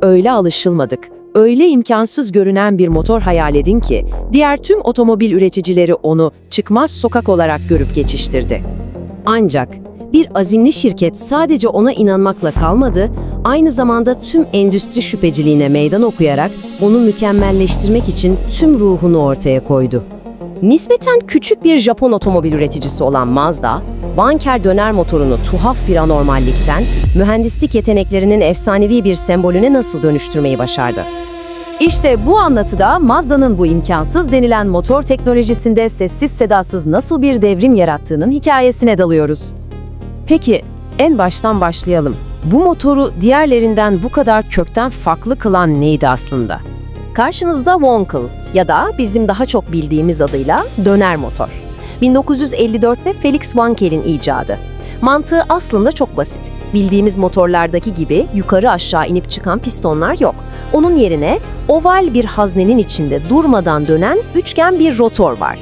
öyle alışılmadık, öyle imkansız görünen bir motor hayal edin ki, diğer tüm otomobil üreticileri onu çıkmaz sokak olarak görüp geçiştirdi. Ancak bir azimli şirket sadece ona inanmakla kalmadı, aynı zamanda tüm endüstri şüpheciliğine meydan okuyarak onu mükemmelleştirmek için tüm ruhunu ortaya koydu. Nispeten küçük bir Japon otomobil üreticisi olan Mazda, Wankel döner motorunu tuhaf bir anormallikten, mühendislik yeteneklerinin efsanevi bir sembolüne nasıl dönüştürmeyi başardı? İşte bu anlatıda Mazda'nın bu imkansız denilen motor teknolojisinde sessiz sedasız nasıl bir devrim yarattığının hikayesine dalıyoruz. Peki, en baştan başlayalım. Bu motoru diğerlerinden bu kadar kökten farklı kılan neydi aslında? Karşınızda Wankel ya da bizim daha çok bildiğimiz adıyla döner motor. 1954'te Felix Wankel'in icadı. Mantığı aslında çok basit. Bildiğimiz motorlardaki gibi yukarı aşağı inip çıkan pistonlar yok. Onun yerine oval bir haznenin içinde durmadan dönen üçgen bir rotor var.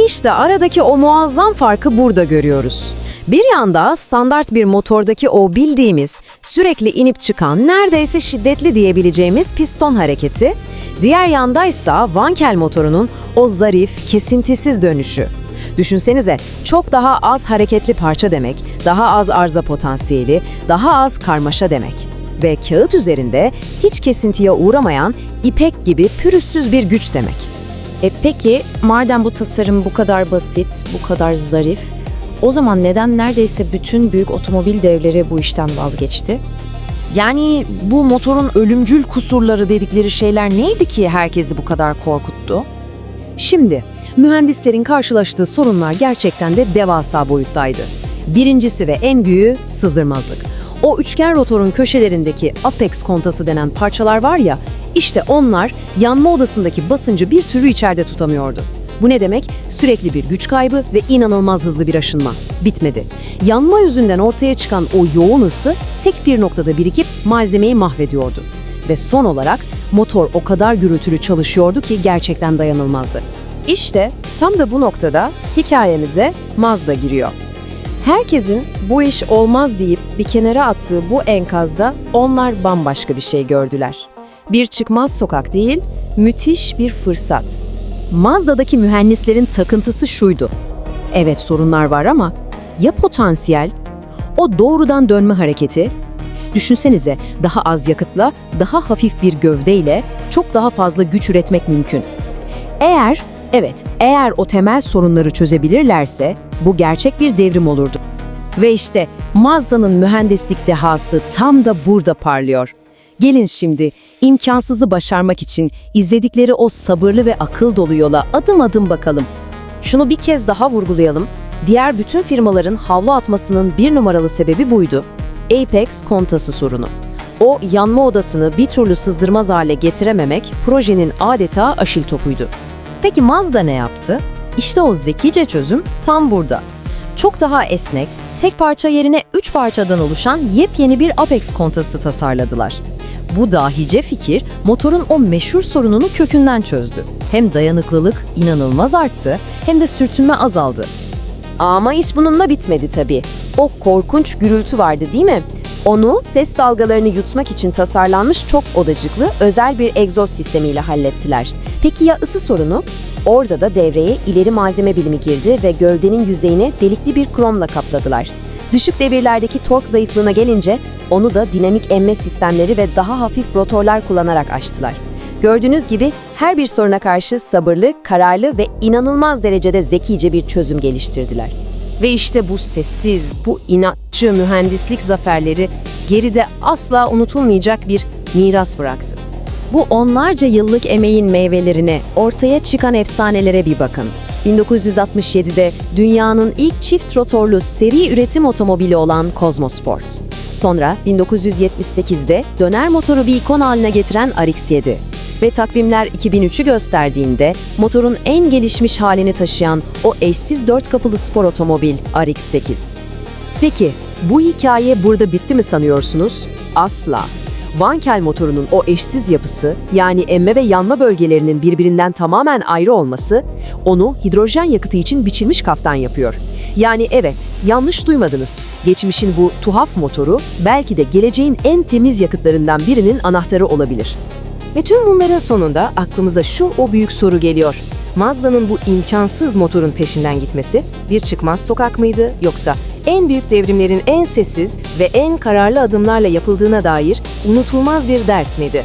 İşte aradaki o muazzam farkı burada görüyoruz. Bir yanda standart bir motordaki o bildiğimiz, sürekli inip çıkan, neredeyse şiddetli diyebileceğimiz piston hareketi, diğer yandaysa Wankel motorunun o zarif, kesintisiz dönüşü. Düşünsenize, çok daha az hareketli parça demek, daha az arıza potansiyeli, daha az karmaşa demek. Ve kağıt üzerinde hiç kesintiye uğramayan, ipek gibi pürüzsüz bir güç demek. Peki, madem bu tasarım bu kadar basit, bu kadar zarif, o zaman neden neredeyse bütün büyük otomobil devleri bu işten vazgeçti? Yani bu motorun ölümcül kusurları dedikleri şeyler neydi ki herkesi bu kadar korkuttu? Şimdi, mühendislerin karşılaştığı sorunlar gerçekten de devasa boyuttaydı. Birincisi ve en büyüğü sızdırmazlık. O üçgen rotorun köşelerindeki apex kontası denen parçalar var ya, işte onlar yanma odasındaki basıncı bir türlü içeride tutamıyordu. Bu ne demek? Sürekli bir güç kaybı ve inanılmaz hızlı bir aşınma. Bitmedi. Yanma yüzünden ortaya çıkan o yoğun ısı tek bir noktada birikip malzemeyi mahvediyordu. Ve son olarak motor o kadar gürültülü çalışıyordu ki gerçekten dayanılmazdı. İşte tam da bu noktada hikayemize Mazda giriyor. Herkesin bu iş olmaz deyip bir kenara attığı bu enkazda onlar bambaşka bir şey gördüler. Bir çıkmaz sokak değil, müthiş bir fırsat. Mazda'daki mühendislerin takıntısı şuydu. Evet, sorunlar var ama ya potansiyel, o doğrudan dönme hareketi? Düşünsenize, daha az yakıtla, daha hafif bir gövdeyle çok daha fazla güç üretmek mümkün. Eğer o temel sorunları çözebilirlerse bu gerçek bir devrim olurdu. Ve işte Mazda'nın mühendislik dehası tam da burada parlıyor. Gelin şimdi imkansızı başarmak için izledikleri o sabırlı ve akıl dolu yola adım adım bakalım. Şunu bir kez daha vurgulayalım. Diğer bütün firmaların havlu atmasının bir numaralı sebebi buydu. Apex kontası sorunu. O yanma odasını bir türlü sızdırmaz hale getirememek projenin adeta aşil topuydu. Peki Mazda ne yaptı? İşte o zekice çözüm tam burada. Çok daha esnek, tek parça yerine 3 parçadan oluşan yepyeni bir Apex kontası tasarladılar. Bu dahice fikir motorun o meşhur sorununu kökünden çözdü. Hem dayanıklılık inanılmaz arttı hem de sürtünme azaldı. Ama iş bununla bitmedi tabii. O korkunç gürültü vardı değil mi? Onu ses dalgalarını yutmak için tasarlanmış çok odacıklı özel bir egzoz sistemiyle hallettiler. Peki ya ısı sorunu? Orada da devreye ileri malzeme bilimi girdi ve gövdenin yüzeyini delikli bir kromla kapladılar. Düşük devirlerdeki tork zayıflığına gelince onu da dinamik emme sistemleri ve daha hafif rotorlar kullanarak aştılar. Gördüğünüz gibi her bir soruna karşı sabırlı, kararlı ve inanılmaz derecede zekice bir çözüm geliştirdiler. Ve işte bu sessiz, bu inatçı mühendislik zaferleri geride asla unutulmayacak bir miras bıraktı. Bu onlarca yıllık emeğin meyvelerine, ortaya çıkan efsanelere bir bakın. 1967'de dünyanın ilk çift rotorlu seri üretim otomobili olan Cosmosport. Sonra 1978'de döner motoru bir ikon haline getiren RX-7. Ve takvimler 2003'ü gösterdiğinde motorun en gelişmiş halini taşıyan o eşsiz 4 kapılı spor otomobil RX-8. Peki bu hikaye burada bitti mi sanıyorsunuz? Asla. Wankel motorunun o eşsiz yapısı, yani emme ve yanma bölgelerinin birbirinden tamamen ayrı olması, onu hidrojen yakıtı için biçilmiş kaftan yapıyor. Yani evet, yanlış duymadınız. Geçmişin bu tuhaf motoru belki de geleceğin en temiz yakıtlarından birinin anahtarı olabilir. Ve tüm bunların sonunda aklımıza o büyük soru geliyor. Mazda'nın bu imkansız motorun peşinden gitmesi bir çıkmaz sokak mıydı, yoksa en büyük devrimlerin en sessiz ve en kararlı adımlarla yapıldığına dair unutulmaz bir ders miydi?